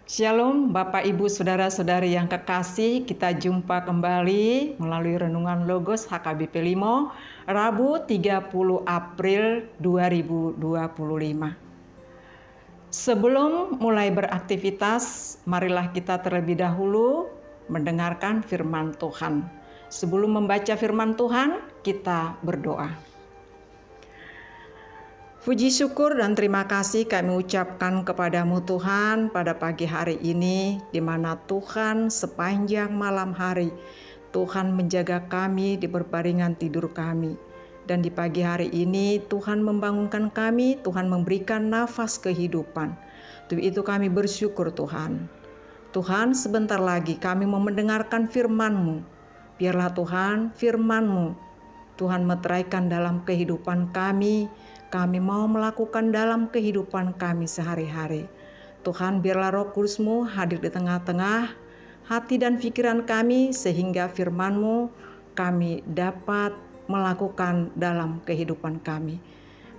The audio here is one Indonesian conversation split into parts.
Shalom Bapak Ibu Saudara-saudari yang kekasih, kita jumpa kembali melalui Renungan Logos HKBP Limo, Rabu 30 April 2025. Sebelum mulai beraktivitas, marilah kita terlebih dahulu mendengarkan firman Tuhan. Sebelum membaca firman Tuhan, kita berdoa. Puji syukur dan terima kasih kami ucapkan kepadamu Tuhan pada pagi hari ini, di mana Tuhan sepanjang malam hari Tuhan menjaga kami di berbaringan tidur kami. Dan di pagi hari ini Tuhan membangunkan kami, Tuhan memberikan nafas kehidupan. Untuk itu kami bersyukur Tuhan. Tuhan, sebentar lagi kami mau mendengarkan firman-Mu. Biarlah Tuhan firman-Mu Tuhan meteraikan dalam kehidupan kami. Kami mau melakukan dalam kehidupan kami sehari-hari. Tuhan, biarlah Roh Kudus-Mu hadir di tengah-tengah hati dan pikiran kami, sehingga firman-Mu kami dapat melakukan dalam kehidupan kami.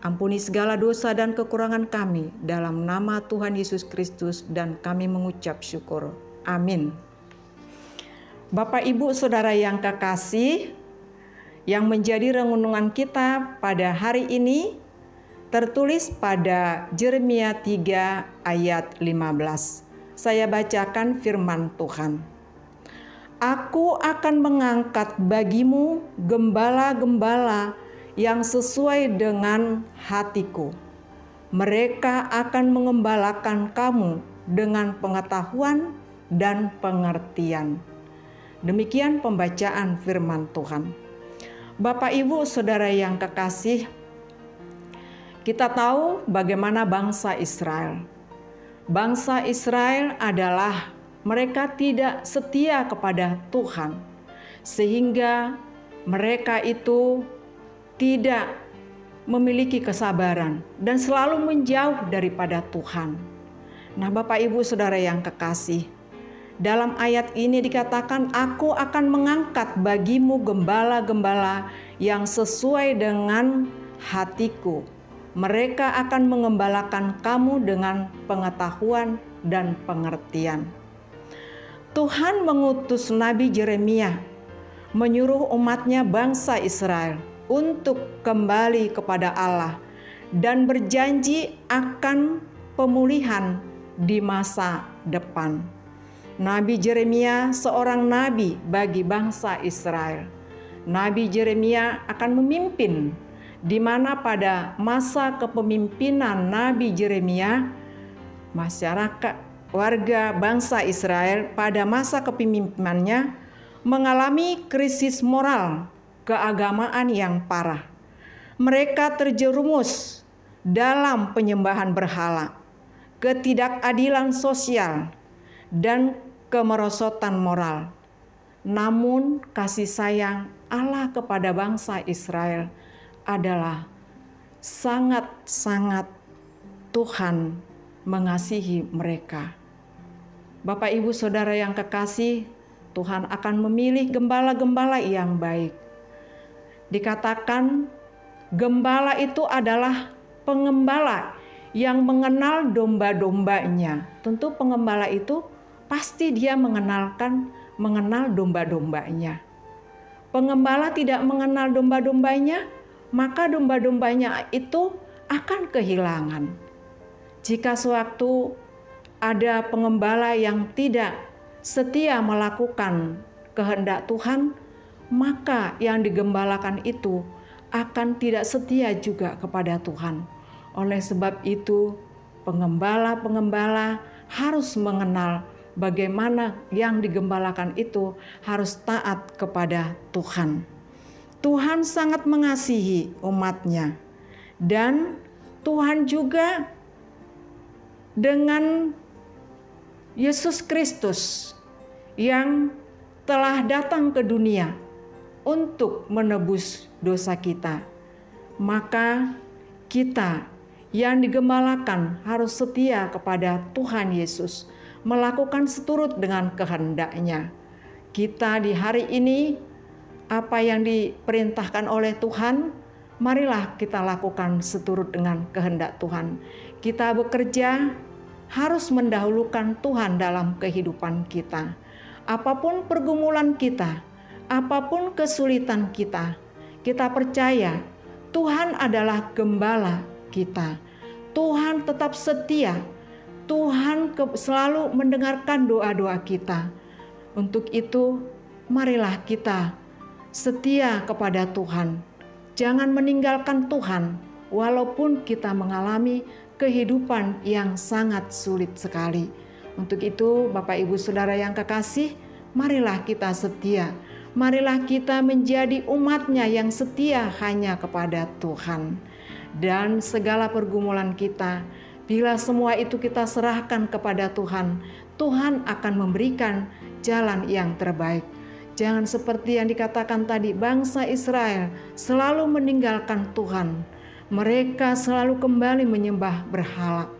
Ampuni segala dosa dan kekurangan kami dalam nama Tuhan Yesus Kristus, dan kami mengucap syukur. Amin. Bapak, Ibu, Saudara yang kekasih, yang menjadi renungan kita pada hari ini tertulis pada Yeremia 3 ayat 15. Saya bacakan firman Tuhan. Aku akan mengangkat bagimu gembala-gembala yang sesuai dengan hatiku. Mereka akan mengembalakan kamu dengan pengetahuan dan pengertian. Demikian pembacaan firman Tuhan. Bapak, Ibu, Saudara yang kekasih, kita tahu bagaimana bangsa Israel. Bangsa Israel adalah mereka tidak setia kepada Tuhan, sehingga mereka itu tidak memiliki kesabaran dan selalu menjauh daripada Tuhan. Nah, Bapak, Ibu, Saudara yang kekasih, dalam ayat ini dikatakan, aku akan mengangkat bagimu gembala-gembala yang sesuai dengan hatiku. Mereka akan mengembalakan kamu dengan pengetahuan dan pengertian. Tuhan mengutus Nabi Yeremia menyuruh umatnya bangsa Israel untuk kembali kepada Allah dan berjanji akan pemulihan di masa depan. Nabi Yeremia seorang nabi bagi bangsa Israel. Nabi Yeremia akan memimpin, di mana pada masa kepemimpinan Nabi Yeremia, masyarakat warga bangsa Israel pada masa kepemimpinannya mengalami krisis moral keagamaan yang parah. Mereka terjerumus dalam penyembahan berhala, ketidakadilan sosial, dan kemerosotan moral. Namun kasih sayang Allah kepada bangsa Israel adalah sangat-sangat Tuhan mengasihi mereka. Bapak, Ibu, Saudara yang kekasih, Tuhan akan memilih gembala-gembala yang baik. Dikatakan gembala itu adalah pengembala yang mengenal domba-dombanya. Tentu pengembala itu pasti dia mengenal domba-dombanya. Pengembala tidak mengenal domba-dombanya, maka domba-dombanya itu akan kehilangan. Jika sewaktu ada pengembala yang tidak setia melakukan kehendak Tuhan, maka yang digembalakan itu akan tidak setia juga kepada Tuhan. Oleh sebab itu, pengembala-pengembala harus mengenal bagaimana yang digembalakan itu harus taat kepada Tuhan. Tuhan sangat mengasihi umatnya, dan Tuhan juga dengan Yesus Kristus yang telah datang ke dunia untuk menebus dosa kita, maka kita yang digembalakan harus setia kepada Tuhan Yesus, melakukan seturut dengan kehendak-Nya. Kita di hari ini, apa yang diperintahkan oleh Tuhan, marilah kita lakukan seturut dengan kehendak Tuhan. Kita bekerja harus mendahulukan Tuhan dalam kehidupan kita. Apapun pergumulan kita, apapun kesulitan kita, kita percaya Tuhan adalah gembala kita. Tuhan tetap setia. Tuhan selalu mendengarkan doa-doa kita. Untuk itu, marilah kita setia kepada Tuhan. Jangan meninggalkan Tuhan, walaupun kita mengalami kehidupan yang sangat sulit sekali. Untuk itu, Bapak Ibu Saudara yang kekasih, marilah kita setia. Marilah kita menjadi umat-Nya yang setia hanya kepada Tuhan. Dan segala pergumulan kita, bila semua itu kita serahkan kepada Tuhan, Tuhan akan memberikan jalan yang terbaik. Jangan seperti yang dikatakan tadi, bangsa Israel selalu meninggalkan Tuhan. Mereka selalu kembali menyembah berhala.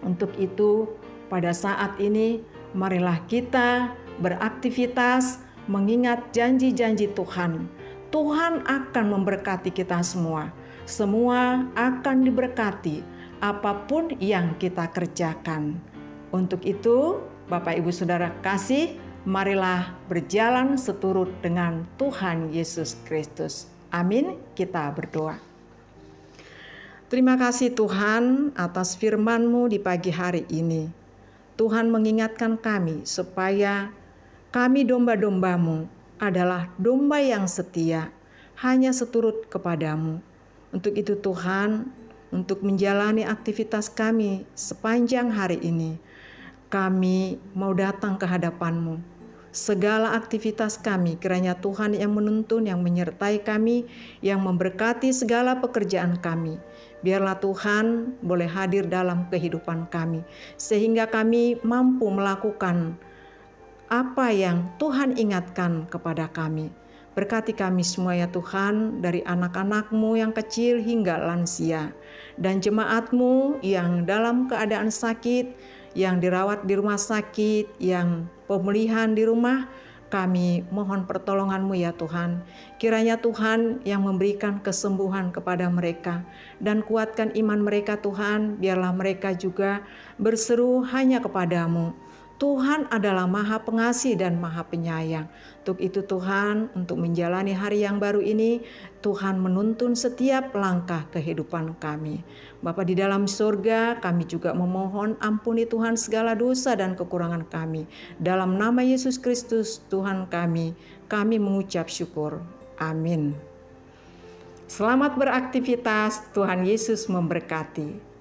Untuk itu, pada saat ini, marilah kita beraktivitas mengingat janji-janji Tuhan. Tuhan akan memberkati kita semua. Semua akan diberkati apapun yang kita kerjakan. Untuk itu, Bapak Ibu Saudara kasih, marilah berjalan seturut dengan Tuhan Yesus Kristus. Amin. Kita berdoa. Terima kasih Tuhan atas firman-Mu di pagi hari ini. Tuhan mengingatkan kami supaya kami domba-domba-Mu adalah domba yang setia, hanya seturut kepadamu. Untuk itu Tuhan, untuk menjalani aktivitas kami sepanjang hari ini, kami mau datang ke hadapan-Mu. Segala aktivitas kami, kiranya Tuhan yang menuntun, yang menyertai kami, yang memberkati segala pekerjaan kami. Biarlah Tuhan boleh hadir dalam kehidupan kami, sehingga kami mampu melakukan apa yang Tuhan ingatkan kepada kami. Berkati kami semua ya Tuhan, dari anak-anak-Mu yang kecil hingga lansia, dan jemaat-Mu yang dalam keadaan sakit, yang dirawat di rumah sakit, yang pemulihan di rumah. Kami mohon pertolongan-Mu ya Tuhan. Kiranya Tuhan yang memberikan kesembuhan kepada mereka, dan kuatkan iman mereka Tuhan, biarlah mereka juga berseru hanya kepadamu. Tuhan adalah Maha Pengasih dan Maha Penyayang. Untuk itu Tuhan, untuk menjalani hari yang baru ini, Tuhan menuntun setiap langkah kehidupan kami. Bapa di dalam surga, kami juga memohon ampuni Tuhan segala dosa dan kekurangan kami. Dalam nama Yesus Kristus Tuhan kami mengucap syukur. Amin. Selamat beraktivitas, Tuhan Yesus memberkati.